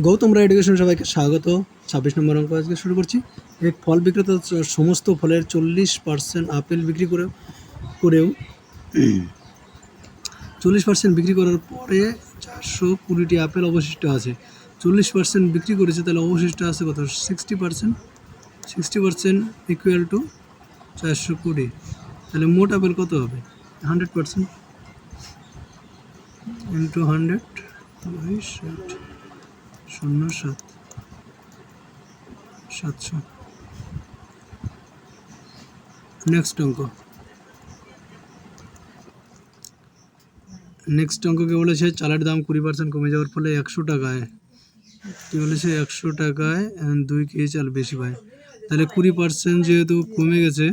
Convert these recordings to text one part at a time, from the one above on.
গৌতম রায় education সবাইকে স্বাগত। 26 নম্বর অঙ্ক আজকে শুরু করছি। এক ফল বিক্রেতা সমস্ত ফলের 40% আপেল বিক্রি করেও 40% বিক্রি করার পরে 420টি আপেল অবশিষ্ট আছে। 40% বিক্রি করেছে, তাহলে অবশিষ্ট আছে কত? 60%। 60% ইকুয়াল টু 420। তাহলে মোট আপেল কত হবে? 100% ইন্টু 100 বাই 0.7 700। নেক্সট অঙ্ককে বলেছে চালের দাম 20% কমে যাওয়ার ফলে 100 টাকায় কী বলেছে? 100 টাকায় 2 কেজি চাল বেশি পায়। তাহলে 20% যেহেতু কমে গেছে,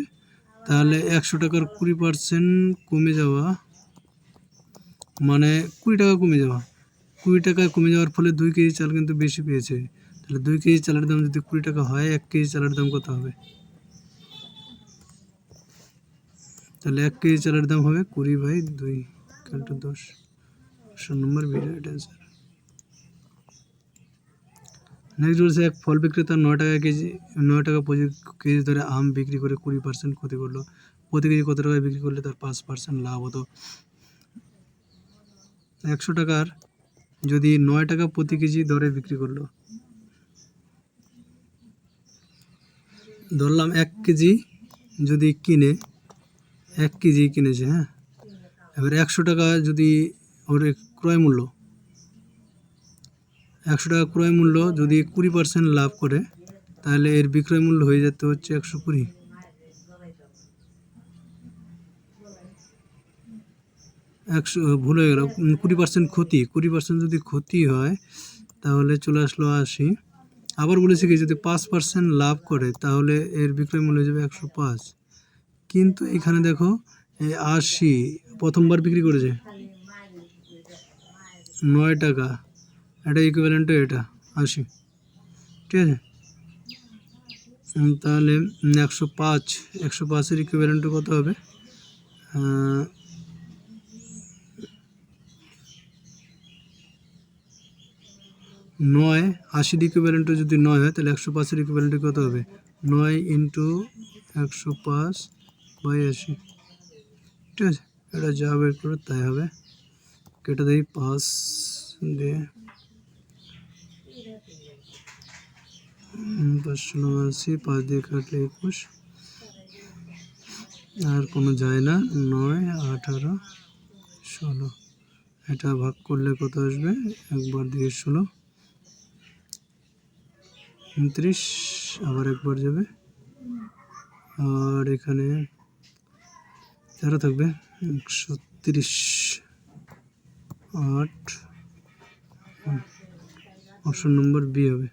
তাহলে 100 টাকার 20% কমে যাওয়া মানে 20 টাকা কমে যাওয়া। 20 টাকা কমে যাওয়ার ফলে 2 কেজি চাল কিন্তু বেশি পেয়েছে। তাহলে 2 কেজি চালের দাম যদি 20 টাকা হয়, 1 কেজি চালের দাম কত হবে? তাহলে 1 কেজি চালের দাম হবে 20/2 = 10। Option number B right answer. Next বলছে এক ফল বিক্রেতা 9 টাকা প্রতি কেজি ধরে আম বিক্রি করে 20% ক্ষতি করলো। প্রতি কেজি কত টাকায় বিক্রি করলে তার 5% লাভ হতো? 100 টাকার যদি 9 টাকা প্রতি কেজি দরে বিক্রি করলো, ধরলাম 1 কেজি যদি কিনে 1 কেজি কিনেছে, হ্যাঁ, এবার 100 টাকা যদি ওর ক্রয় মূল্য, 100 টাকা ক্রয় মূল্য যদি 20% লাভ করে, তাহলে এর বিক্রয় মূল্য হয়ে যেতে হচ্ছে 120। 100 ভুল হয়ে গেল, 20% ক্ষতি। 20% যদি ক্ষতি হয় তাহলে চলে আসলো 80। আবার বলেছে কি, যদি 5% লাভ করে তাহলে এর বিক্রয় মূল্য হয়ে যাবে 105। কিন্তু এখানে দেখো, এই 80 প্রথমবার বিক্রি করেছে 9 টাকা, এটা ইকুইভ্যালেন্ট এটা 80, ঠিক আছে? তাহলে 105-এর ইকুইভ্যালেন্ট কত হবে? 9, 80 ইকুইভ্যালেন্ট যদি 9 হয়, তাহলে 105-এর ইকুইভ্যালেন্ট কত হবে? 9 ইন্টু 105/80, ঠিক আছে? এটা যা বের করে তাই হবে। কেটে দিই 5 দিয়ে, 580, 5 দিয়ে কাটলে 21, আর কোনো যায় না। 9, 18, 16, এটা ভাগ করলে কত আসবে? একবার দিয়ে 16, 29, আবার একবার যাবে, আর এখানে 13 থাকবে, 130, 8। অপশন নম্বর বি হবে।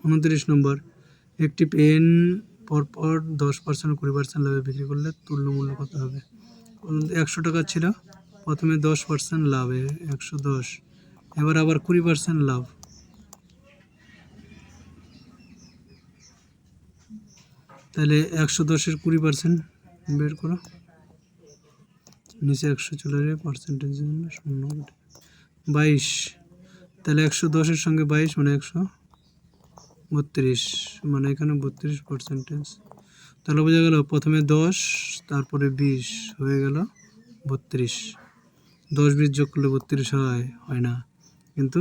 উনত্রিশ নম্বর, একটি পেন পরপর 10% 20% লাভে বিক্রি করলে তুল্য মূল্য কত হবে? 100 টাকা ছিল, প্রথমে 10% লাভে 110, এবার আবার 20% লাভ, তাহলে 110-এর 20% বের করো। নিচে 100 চলে যাবে, পার্সেন্টেজের জন্য 0, 22। তাহলে 110-এর সঙ্গে 22 মানে 132, মানে এখানে 32%। তাহলে বোঝা গেল, প্রথমে 10, তারপরে 20, হয়ে গেল 32। 10-20 যোগ করলে 32 হয় না, কিন্তু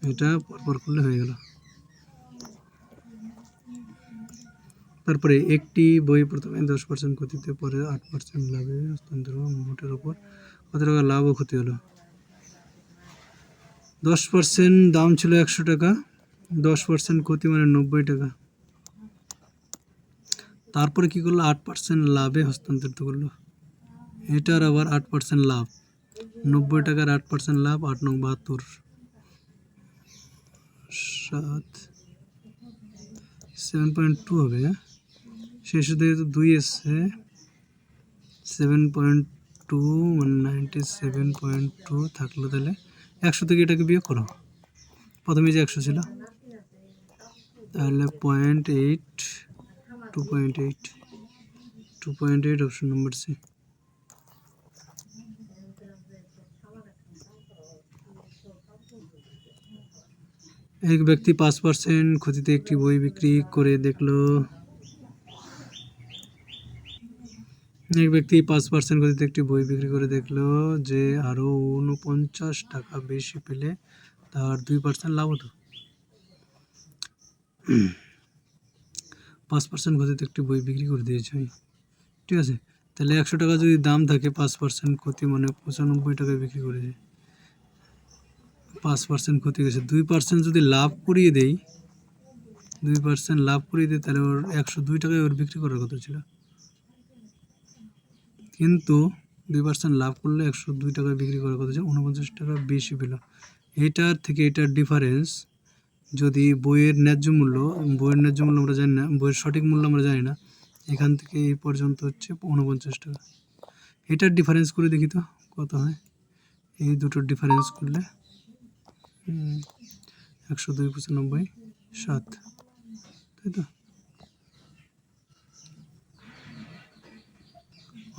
এটা পরপর করলে হয়ে গেল। তারপরে একটি বই প্রথমে 10% ক্ষতিতে, পরে 8% লাভে হস্তান্তর, মোটের ওপর কত টাকা লাভ ও ক্ষতি হলো? 10% দাম ছিল 100 টাকা, 10% ক্ষতি মানে 90 টাকা। তারপরে কি করলো? 8% লাভে হস্তান্তরিত করলো। এটার আবার 8% লাভ, 90 টাকার 8% লাভ, 8 নং 72, 7.2 হবে। শেষ হতে 2 এসছে, 7.2 মানে 97.2 থাকলো। তাহলে 100 থেকে এটাকে বিয়োগ করো, প্রথমে যে 100 ছিল, তাহলে 0.8, 2.8, অপশন নম্বর সি। এক ব্যক্তি 5% ক্ষতিতে একটি বই বিক্রি করে দেখলো। এক ব্যক্তি 5% ক্ষতিতে একটি বই বিক্রি করে দেখলো যে আরও 49 টাকা বেশি পেলে তার 2% লাভ হতো। 5% ক্ষতিতে একটি বই বিক্রি করে দিয়েছে, ঠিক আছে। তাহলে 100 টাকা যদি দাম থাকে, 5% ক্ষতি মানে 95 টাকায় বিক্রি করেছে। 5% ক্ষতি গেছে, 2% যদি লাভ করিয়ে দেই, 2% লাভ করিয়ে দিই, তাহলে ওর 102 টাকায় ওর বিক্রি করার কথা ছিল, কিন্তু 2% লাভ করলে 102 টাকায় বিক্রি করার কথা ছিল, 49 টাকা বেশি পেল। এটার থেকে এটার ডিফারেন্স, যদি বইয়ের ন্যায্য মূল্য আমরা জানি না, বইয়ের সঠিক মূল্য আমরা জানি না, এখান থেকে এই পর্যন্ত হচ্ছে 49 টাকা। এটার ডিফারেন্স করে দেখি তো কত হয়। এই দুটোর ডিফারেন্স করলে 102 95 7, তাই তো?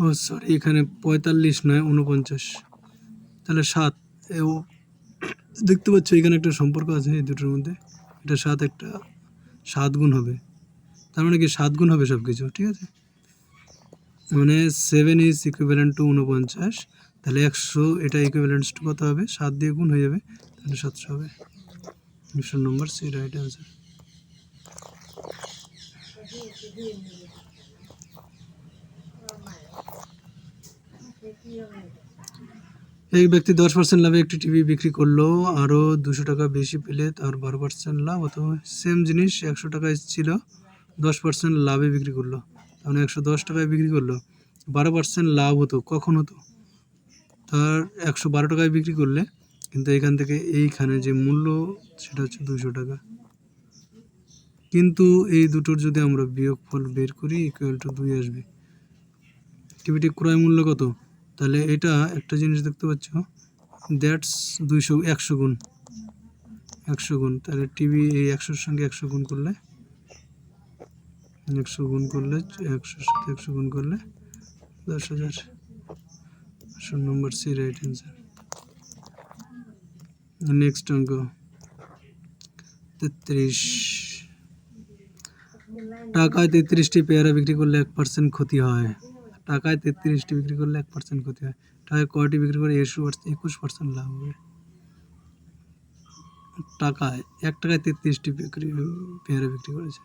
ও সরি, এখানে 45 নয় 49, তাহলে 7। দেখতে পাচ্ছ এখানে একটা সম্পর্ক আছে এই দুটোর মধ্যে, এটা 7, একটা 7 গুণ হবে, তার মানে কি 7 গুণ হবে সব কিছু, ঠিক আছে। মানে 7 ইজ ইকুইভ্যালেন্ট টু 49, তাহলে 100 এটা ইকুইভ্যালেন্টস টু কত হবে, 7 দিয়ে গুণ হয়ে যাবে, তাহলে 700 হবে। Option number C right answer. এক ব্যক্তি 10% লাভে একটি টিভি বিক্রি করলো, আরও 200 টাকা বেশি পেলে তার 12% লাভ হতো। সেম জিনিস 100 টাকায় ছিল, 10% লাভে বিক্রি করলো, মানে 110 টাকায় বিক্রি করলো, 12% লাভ হতো। কখন হতো? তার 112 টাকায় বিক্রি করলে, কিন্তু এখান থেকে এইখানে যে মূল্য সেটা হচ্ছে 200 টাকা। কিন্তু এই দুটোর যদি আমরা বিয়োগফল বের করি, ইকুয়াল টু 2 আসবে। টিভিটি ক্রয় মূল্য কত? তাহলে এটা একটা জিনিস দেখতে পাচ্ছ, দ্যাটস 100 গুণ, 100 গুণ। তাহলে টিভি এই 100-র সঙ্গে 100 গুণ করলে, 100 গুণ করলে, 100-র সাথে 100 গুণ করলে 10,000। Option number C right answer. Next অঙ্ক 33। টাকায় 33টি পেয়ারা বিক্রি করলে 1% ক্ষতি হয়। টাকায় 33টি বিক্রি করলে 1% ক্ষতি হয়। টাকায় কয়টি বিক্রি করে 21% লাভ হবে। টাকায় 1 টাকায় 33টি পেয়ারা বিক্রি করেছে,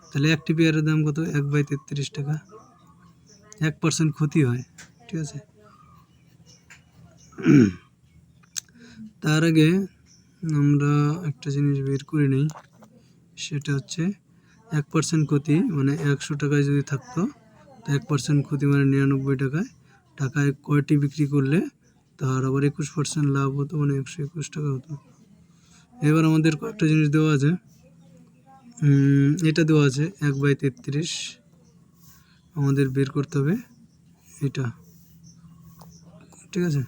তাহলে একটি পেয়ারার দাম কত? 1/33 টাকা, 1% ক্ষতি হয়, ঠিক আছে। তার আগে আমরা একটা জিনিস বের করে নিই, সেটা হচ্ছে 1% ক্ষতি মানে 100 টাকায় যদি থাকতো, তো 1% ক্ষতি মানে 99 টাকায়। টাকায় কয়টি বিক্রি করলে তার আবার 21% লাভ হতো, মানে 121 টাকা হতো। এবার আমাদের কয়েকটা জিনিস দেওয়া আছে, এটা দেওয়া আছে 1/33, আমাদের বের করতে হবে এটা, ঠিক আছে।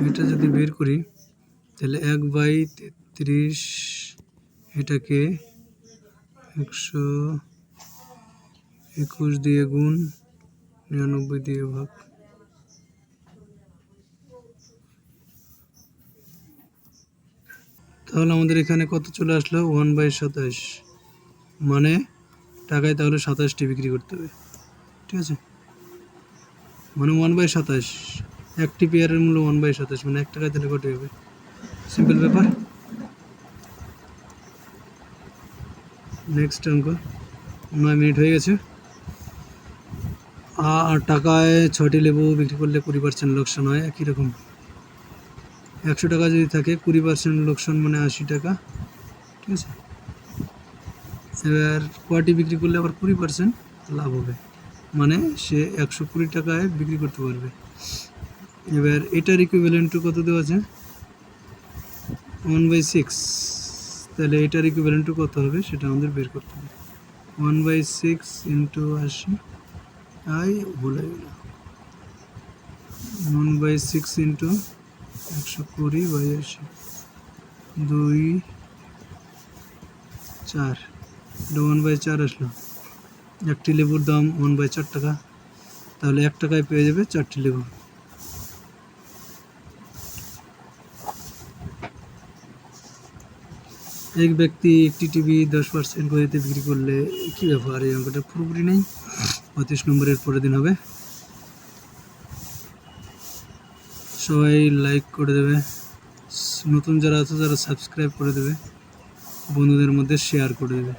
এটা যদি বের করি, তাহলে 1/33 এটাকে 121 দিয়ে গুণ, 99 দিয়ে ভাগ, তাহলে আমাদের এখানে কত চলে আসলো? 1/27, মানে টাকায় তাহলে 27টি বিক্রি করতে হবে, ঠিক আছে। মানে 1/27, একটি পেয়ারের মূল্য 1/27, মানে 1 টাকায় তাহলে কত হবে? সিম্পল ব্যাপার। নেক্সট অঙ্ক, 9 মিনিট হয়ে গেছে। আর টাকায় 6টি লেবু বিক্রি করলে 20% লোকসান হয়, একই রকম। 100 টাকা যদি থাকে, 20% লোকসান মানে 80 টাকা, ঠিক আছে। এবার কয়টি বিক্রি করলে আবার 20% লাভ হবে, মানে সে 120 টাকায় বিক্রি করতে পারবে। এবার এটার ইকুইভ্যালেন্ট টু কত দেওয়া আছে? 1/6, তাহলে এটার ইকুইভ্যালেন্ট টু কত হবে সেটা আমাদের বের করতে হবে। 1/6 ইন্টু 80, ভুলে গেল, 1/6 ইন্টু 120/80, 2 4, 1/4 আসলো। একটি লেবুর দাম 1/4 টাকা, তাহলে 1 টাকায় পেয়ে যাবে 4টি লেবু। এক ব্যক্তি একটি টিভি 10% গতিতে বিক্রি করলে কী ব্যাপার? এই অঙ্কটা পুরোপুরি নেই। 35 নম্বরের পরের দিন হবে। সবাই লাইক করে দেবে, নতুন যারা আছে যারা সাবস্ক্রাইব করে দেবে, বন্ধুদের মধ্যে শেয়ার করে দেবে।